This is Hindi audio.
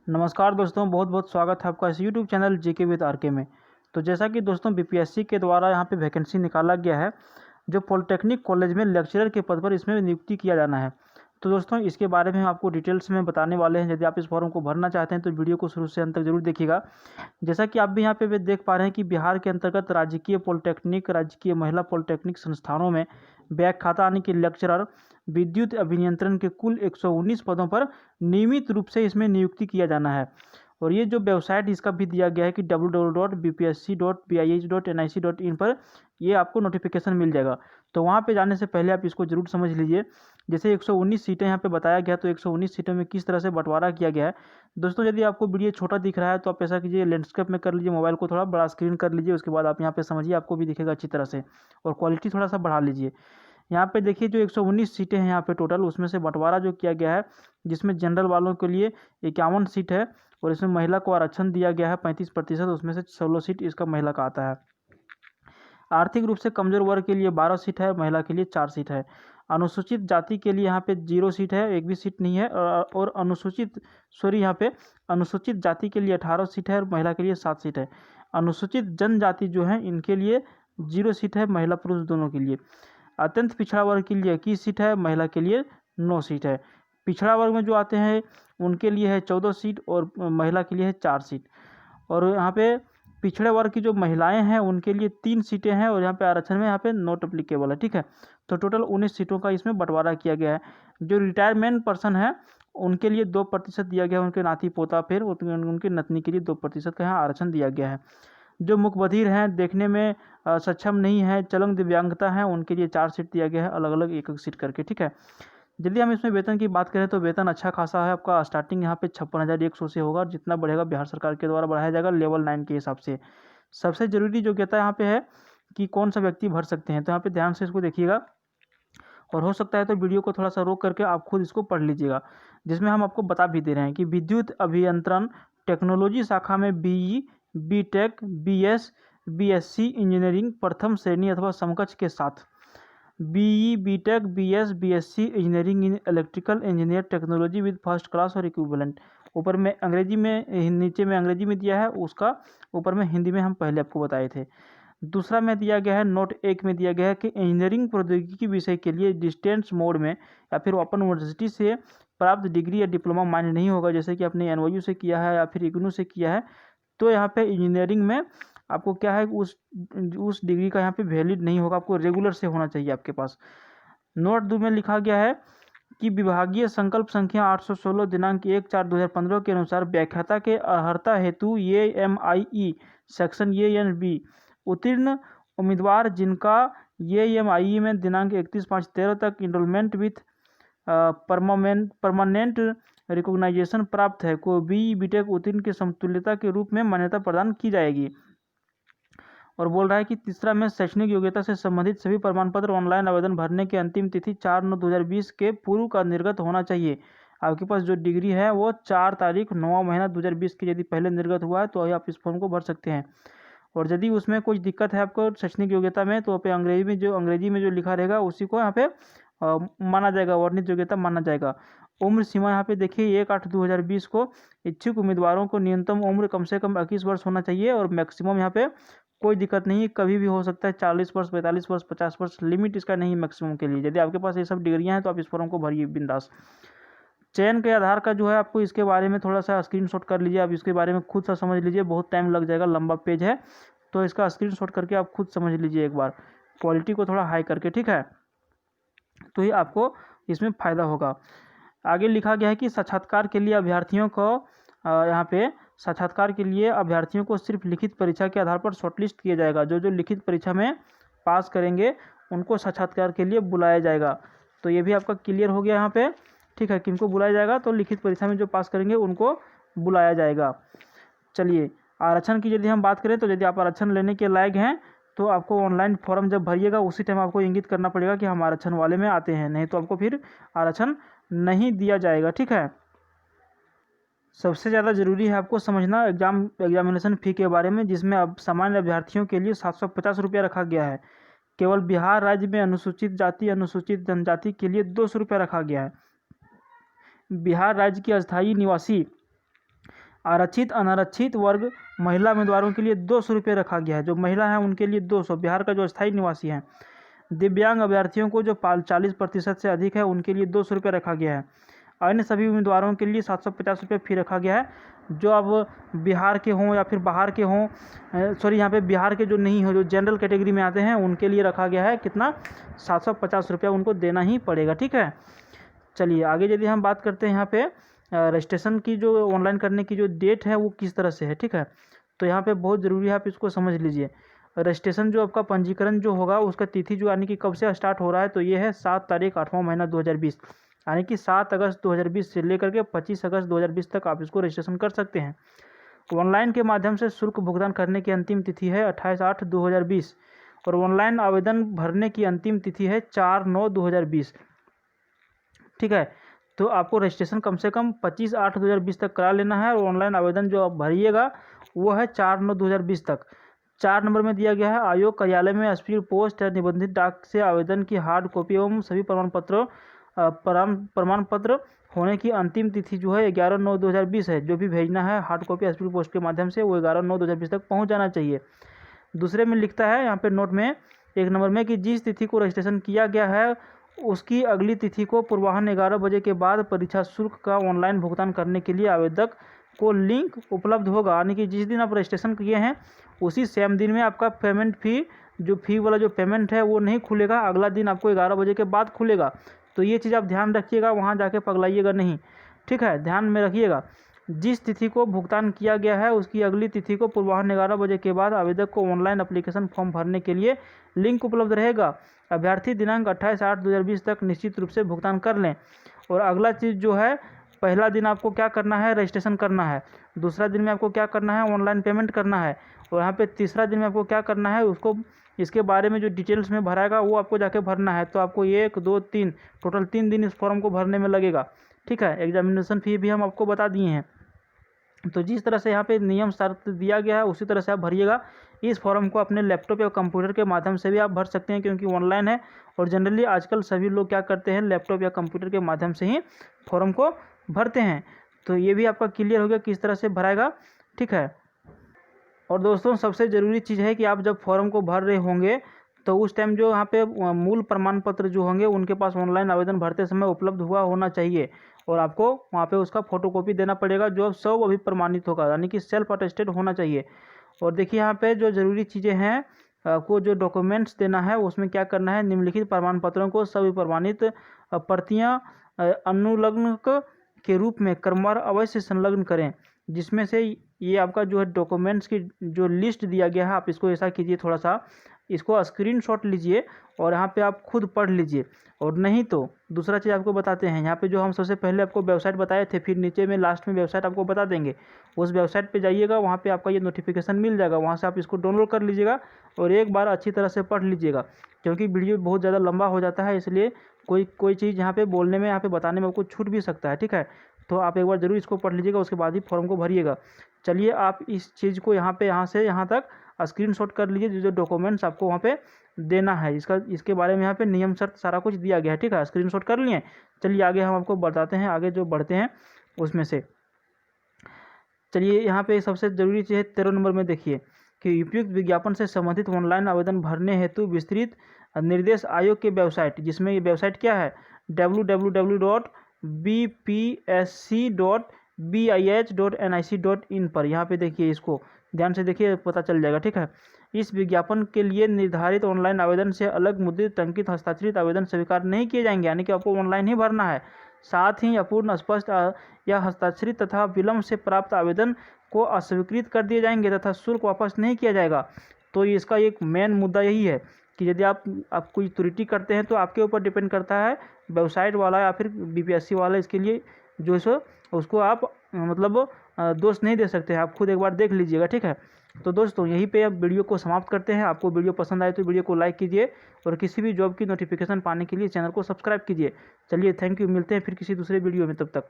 नमस्कार दोस्तों, बहुत बहुत स्वागत है आपका इस YouTube channel GK with RK में। तो जैसा कि दोस्तों बीपीएससी के द्वारा यहाँ पे वैकेंसी निकाला गया है, जो पॉलिटेक्निक कॉलेज में लेक्चरर के पद पर इसमें नियुक्ति किया जाना है। तो दोस्तों इसके बारे में हम आपको डिटेल्स में बताने वाले हैं। यदि आप इस फॉर्म को भरना चाहते हैं तो वीडियो को शुरू से अंत तक जरूर देखिएगा। जैसा कि आप भी यहाँ पे देख पा रहे हैं कि बिहार के अंतर्गत राजकीय पॉलिटेक्निक, राजकीय महिला पॉलिटेक्निक संस्थानों में बैक खाता यानी कि लेक्चरर विद्युत अभियंत्रण के कुल 119 पदों पर नियमित रूप से इसमें नियुक्ति किया जाना है। और ये जो वेबसाइट इसका भी दिया गया है कि www.bpsc.bih.nic.in पर ये आपको नोटिफिकेशन मिल जाएगा। तो वहाँ पे जाने से पहले आप इसको जरूर समझ लीजिए। जैसे 119 सीटें यहाँ पे बताया गया, तो 119 सीटों में किस तरह से बंटवारा किया गया है। दोस्तों यदि आपको वीडियो छोटा दिख रहा है तो आप ऐसा कीजिए, लैंडस्केप में कर लीजिए, मोबाइल को थोड़ा बड़ा स्क्रीन कर लीजिए, उसके बाद आप यहाँ पे समझिए, आपको भी दिखेगा अच्छी तरह से। और क्वालिटी थोड़ा सा बढ़ा लीजिए। यहाँ पे देखिए जो 119 सीटें हैं यहाँ पे टोटल, उसमें से बंटवारा जो किया गया है, जिसमें जनरल वालों के लिए 51 सीट है और इसमें महिला को आरक्षण दिया गया है 35%, उसमें से 16 सीट इसका महिला का आता है। आर्थिक रूप से कमजोर वर्ग के लिए 12 सीट है, महिला के लिए 4 सीट है। अनुसूचित जाति के लिए यहाँ पे 0 सीट है, एक भी सीट नहीं है। और यहाँ पे अनुसूचित जाति के लिए 18 सीट है और महिला के लिए 7 सीट है। अनुसूचित जनजाति जो है इनके लिए 0 सीट है, महिला पुरुष दोनों के लिए। अत्यंत पिछड़ा वर्ग के लिए 21 सीट है, महिला के लिए 9 सीट है। पिछड़ा वर्ग में जो आते हैं उनके लिए है 14 सीट और महिला के लिए है 4 सीट। और यहाँ पे पिछड़े वर्ग की जो महिलाएं हैं उनके लिए 3 सीटें हैं और यहाँ पे आरक्षण में यहाँ पे नॉट एप्लीकेबल है, ठीक है। तो टोटल 19 सीटों का इसमें बंटवारा किया गया है। जो रिटायरमेंट पर्सन है उनके लिए 2% दिया गया है, उनके नाती पोता फिर उनकी नतनी के लिए 2% का यहाँ आरक्षण दिया गया है। जो मुकबधिर हैं, देखने में सक्षम नहीं है, चलंग दिव्यांगता है, उनके लिए 4 सीट दिया गया है, अलग अलग एक एक सीट करके, ठीक है। यदि हम इसमें वेतन की बात करें तो वेतन अच्छा खासा है। आपका स्टार्टिंग यहाँ पे 56,100 से होगा, जितना बढ़ेगा बिहार सरकार के द्वारा बढ़ाया जाएगा लेवल 9 के हिसाब से। सबसे जरूरी योग्यता यहाँ पे है कि कौन सा व्यक्ति भर सकते हैं, तो यहाँ पे ध्यान से इसको देखिएगा। और हो सकता है तो वीडियो को थोड़ा सा रोक करके आप खुद इसको पढ़ लीजिएगा, जिसमें हम आपको बता भी दे रहे हैं कि विद्युत अभियंत्रण टेक्नोलॉजी शाखा में BE, BTech, BS, BSc engineering प्रथम श्रेणी अथवा समकक्ष के साथ BE, BTech, BS, BSc engineering in electrical engineer technology with first class और इक्विवेलेंट। ऊपर में अंग्रेजी में, नीचे में अंग्रेजी में दिया है, उसका ऊपर में हिंदी में हम पहले आपको बताए थे। दूसरा में दिया गया है, नोट 1 में दिया गया है कि इंजीनियरिंग प्रौद्योगिकी विषय के लिए डिस्टेंस मोड में या फिर ओपन यूनिवर्सिटी से प्राप्त डिग्री या डिप्लोमा मान्य नहीं होगा, जैसे कि आपने NYU से किया है या फिर इग्नू से किया है। तो यहाँ पे इंजीनियरिंग में आपको क्या है, उस डिग्री का यहाँ पे वैलिड नहीं होगा, आपको रेगुलर से होना चाहिए आपके पास। नोट 2 में लिखा गया है कि विभागीय संकल्प संख्या 816 दिनांक 1/4/2015 के अनुसार व्याख्याता के अर्हता हेतु AMIE सेक्शन ANB उत्तीर्ण उम्मीदवार जिनका AMIE में दिनांक 31/5/13 तक इनरोलमेंट विथ परमानेंट रिकॉग्नाइजेशन प्राप्त है को BE BTech उत्तीर्ण की समतुल्यता के रूप में मान्यता प्रदान की जाएगी। और बोल रहा है कि तीसरा में शैक्षणिक योग्यता से संबंधित सभी प्रमाण पत्र ऑनलाइन आवेदन भरने की अंतिम तिथि 4/9/2020 के पूर्व का निर्गत होना चाहिए। आपके पास जो डिग्री है वो 4 तारीख 9वां महीना 2020 के यदि पहले निर्गत हुआ है तो आप इस फॉर्म को भर सकते हैं। और यदि उसमें कुछ दिक्कत है आपको शैक्षणिक योग्यता में, तो पे अंग्रेजी में जो लिखा रहेगा उसी को यहाँ पे माना जाएगा, वर्णित योग्यता माना जाएगा। उम्र सीमा यहाँ पे देखिए 1/8/2020 को इच्छुक उम्मीदवारों को न्यूनतम उम्र कम से कम 21 वर्ष होना चाहिए और मैक्सिमम यहाँ पे कोई दिक्कत नहीं है, कभी भी हो सकता है 40 वर्ष, 45 वर्ष, 50 वर्ष, लिमिट इसका नहीं मैक्सिमम के लिए। यदि आपके पास ये सब डिग्रियां हैं तो आप इस फॉर्म को भरिए बिंदास। चयन के आधार का जो है आपको इसके बारे में थोड़ा सा स्क्रीनशॉट कर लीजिए, आप इसके बारे में खुद सा समझ लीजिए, बहुत टाइम लग जाएगा, लंबा पेज है, तो इसका स्क्रीनशॉट करके आप खुद समझ लीजिए एक बार, क्वालिटी को थोड़ा हाई करके, ठीक है, तो ये आपको इसमें फ़ायदा होगा। आगे लिखा गया है कि साक्षात्कार के लिए अभ्यर्थियों को यहाँ पे साक्षात्कार के लिए अभ्यर्थियों को सिर्फ लिखित परीक्षा के आधार पर शॉर्टलिस्ट किया जाएगा। जो लिखित परीक्षा में पास करेंगे उनको साक्षात्कार के लिए बुलाया जाएगा। तो ये भी आपका क्लियर हो गया यहाँ पे, ठीक है, किनको बुलाया जाएगा, तो लिखित परीक्षा में जो पास करेंगे उनको बुलाया जाएगा। चलिए, आरक्षण की यदि हम बात करें तो यदि आप आरक्षण लेने के लायक हैं तो आपको ऑनलाइन फॉर्म जब भरिएगा उसी टाइम आपको इंगित करना पड़ेगा कि हम आरक्षण वाले में आते हैं, नहीं तो आपको फिर आरक्षण नहीं दिया जाएगा, ठीक है। सबसे ज़्यादा ज़रूरी है आपको समझना एग्जामिनेशन फ़ी के बारे में, जिसमें अब सामान्य अभ्यर्थियों के लिए 750 रुपया रखा गया है। केवल बिहार राज्य में अनुसूचित जाति अनुसूचित जनजाति के लिए 200 रुपया रखा गया है। बिहार राज्य के अस्थायी निवासी आरक्षित अनारक्षित वर्ग महिला उम्मीदवारों के लिए 200 रुपये रखा गया है। जो महिला है उनके लिए 200। बिहार का जो स्थायी निवासी हैं, दिव्यांग अभ्यर्थियों को जो 40% से अधिक है उनके लिए 200 रुपये रखा गया है। अन्य सभी उम्मीदवारों के लिए 750 रुपये फी रखा गया है। जो अब बिहार के हों या फिर बाहर के हों, यहाँ पे बिहार के जो नहीं हो, जो जनरल कैटेगरी में आते हैं उनके लिए रखा गया है कितना, 750 रुपया उनको देना ही पड़ेगा। ठीक है, चलिए आगे यदि हम बात करते हैं यहाँ पे रजिस्ट्रेशन की, जो ऑनलाइन करने की जो डेट है वो किस तरह से है। ठीक है, तो यहाँ पे बहुत ज़रूरी है, आप इसको समझ लीजिए। रजिस्ट्रेशन जो आपका पंजीकरण जो होगा उसका तिथि जो यानी कि कब से स्टार्ट हो रहा है, तो ये है 7 तारीख 8वां महीना 2020, यानी कि 7 अगस्त 2020 से लेकर के 25 अगस्त 2020 तक आप इसको रजिस्ट्रेशन कर सकते हैं। ऑनलाइन के माध्यम से शुल्क भुगतान करने की अंतिम तिथि है 28/8/2020 और ऑनलाइन आवेदन भरने की अंतिम तिथि है 4/9/2020। ठीक है, तो आपको रजिस्ट्रेशन कम से कम 25/8/2020 तक करा लेना है और ऑनलाइन आवेदन जो आप भरिएगा वो है 4/9/2020 तक। 4 नंबर में दिया गया है, आयोग कार्यालय में स्पीड पोस्ट या निबंधित डाक से आवेदन की हार्ड कॉपी एवं सभी प्रमाण पत्र होने की अंतिम तिथि जो है 11/9/2020 है। जो भी भेजना है हार्ड कॉपी स्पीड पोस्ट के माध्यम से वो 11/9/2020 तक पहुंच जाना चाहिए। दूसरे में लिखता है यहाँ पे नोट में 1 नंबर में कि जिस तिथि को रजिस्ट्रेशन किया गया है उसकी अगली तिथि को पूर्वाह्न 11 बजे के बाद परीक्षा शुल्क का ऑनलाइन भुगतान करने के लिए आवेदक को लिंक उपलब्ध होगा, यानी कि जिस दिन आप रजिस्ट्रेशन किए हैं उसी सेम दिन में आपका पेमेंट फी वाला जो पेमेंट है वो नहीं खुलेगा, अगला दिन आपको 11 बजे के बाद खुलेगा। तो ये चीज़ आप ध्यान रखिएगा, वहाँ जाके पगलाइएगा नहीं। ठीक है, ध्यान में रखिएगा। जिस तिथि को भुगतान किया गया है उसकी अगली तिथि को पूर्वाह्न 11 बजे के बाद आवेदक को ऑनलाइन एप्लीकेशन फॉर्म भरने के लिए लिंक उपलब्ध रहेगा। अभ्यर्थी दिनांक 28/8/2020 तक निश्चित रूप से भुगतान कर लें। और अगला चीज़ जो है, पहला दिन आपको क्या करना है, रजिस्ट्रेशन करना है। दूसरा दिन में आपको क्या करना है, ऑनलाइन पेमेंट करना है। और यहाँ पे तीसरा दिन में आपको क्या करना है, उसको इसके बारे में जो डिटेल्स में भराएगा वो आपको जाके भरना है। तो आपको 1 2 3 टोटल 3 दिन इस फॉर्म को भरने में लगेगा। ठीक है, एग्जामिनेशन फ़ी भी हम आपको बता दिए हैं। तो जिस तरह से यहाँ पे नियम शर्त दिया गया है उसी तरह से आप भरिएगा। इस फॉर्म को अपने लैपटॉप या कंप्यूटर के माध्यम से भी आप भर सकते हैं क्योंकि ऑनलाइन है और जनरली आजकल सभी लोग क्या करते हैं, लैपटॉप या कंप्यूटर के माध्यम से ही फॉर्म को भरते हैं। तो ये भी आपका क्लियर हो गया किस तरह से भराएगा। ठीक है, और दोस्तों सबसे ज़रूरी चीज़ है कि आप जब फॉर्म को भर रहे होंगे तो उस टाइम जो यहाँ पे मूल प्रमाण पत्र जो होंगे उनके पास ऑनलाइन आवेदन भरते समय उपलब्ध हुआ होना चाहिए और आपको वहाँ पे उसका फोटोकॉपी देना पड़ेगा जो सब अभी प्रमाणित होगा, यानी कि सेल्फ अटेस्टेड होना चाहिए। और देखिए यहाँ पे जो ज़रूरी चीज़ें हैं, आपको जो डॉक्यूमेंट्स देना है उसमें क्या करना है, निम्नलिखित प्रमाण पत्रों को सभी प्रमाणित प्रतियाँ अनुलग्न के रूप में क्रमवार अवश्य संलग्न करें। जिसमें से ये आपका जो है डॉक्यूमेंट्स की जो लिस्ट दिया गया है, आप इसको ऐसा कीजिए, थोड़ा सा इसको स्क्रीनशॉट लीजिए और यहाँ पे आप खुद पढ़ लीजिए। और नहीं तो दूसरा चीज़ आपको बताते हैं, यहाँ पे जो हम सबसे पहले आपको वेबसाइट बताए थे, फिर नीचे में लास्ट में वेबसाइट आपको बता देंगे। उस वेबसाइट पे जाइएगा, वहाँ पे आपका ये नोटिफिकेशन मिल जाएगा, वहाँ से आप इसको डाउनलोड कर लीजिएगा और एक बार अच्छी तरह से पढ़ लीजिएगा क्योंकि वीडियो बहुत ज़्यादा लंबा हो जाता है, इसलिए कोई चीज़ यहाँ पे बोलने में, यहाँ पे बताने में आपको छूट भी सकता है। ठीक है, तो आप एक बार ज़रूर इसको पढ़ लीजिएगा, उसके बाद ही फॉर्म को भरिएगा। चलिए आप इस चीज़ को यहाँ से यहाँ तक स्क्रीनशॉट कर लीजिए, जो डॉक्यूमेंट्स आपको वहाँ पे देना है, इसके बारे में यहाँ पे नियम शर्त सारा कुछ दिया गया है। ठीक है, स्क्रीनशॉट कर लिए। चलिए आगे हम आपको बताते हैं, आगे जो बढ़ते हैं उसमें से। चलिए यहाँ पे सबसे ज़रूरी चीज़ है 13 नंबर में देखिए कि उपयुक्त विज्ञापन से संबंधित ऑनलाइन आवेदन भरने हेतु विस्तृत निर्देश आयोग के वेबसाइट, जिसमें ये वेबसाइट क्या है, www.bpsc.bih.nic.in पर। यहाँ पे देखिए, इसको ध्यान से देखिए, पता चल जाएगा। ठीक है, इस विज्ञापन के लिए निर्धारित ऑनलाइन आवेदन से अलग मुद्रित, टंकित, हस्ताक्षरित आवेदन स्वीकार नहीं किए जाएंगे, यानी कि आपको ऑनलाइन ही भरना है। साथ ही अपूर्ण, अस्पष्ट या हस्ताक्षरित तथा विलम्ब से प्राप्त आवेदन को अस्वीकृत कर दिए जाएंगे तथा शुल्क वापस नहीं किया जाएगा। तो इसका एक मेन मुद्दा यही है कि यदि आप कोई त्रुटि करते हैं तो आपके ऊपर डिपेंड करता है, वेबसाइट वाला या फिर बीपीएससी वाला इसके लिए जो है उसको आप मतलब दोष नहीं दे सकते हैं। आप खुद एक बार देख लीजिएगा। ठीक है, तो दोस्तों यहीं पे अब वीडियो को समाप्त करते हैं। आपको वीडियो पसंद आए तो वीडियो को लाइक कीजिए और किसी भी जॉब की नोटिफिकेशन पाने के लिए चैनल को सब्सक्राइब कीजिए। चलिए, थैंक यू, मिलते हैं फिर किसी दूसरे वीडियो में, तब तक।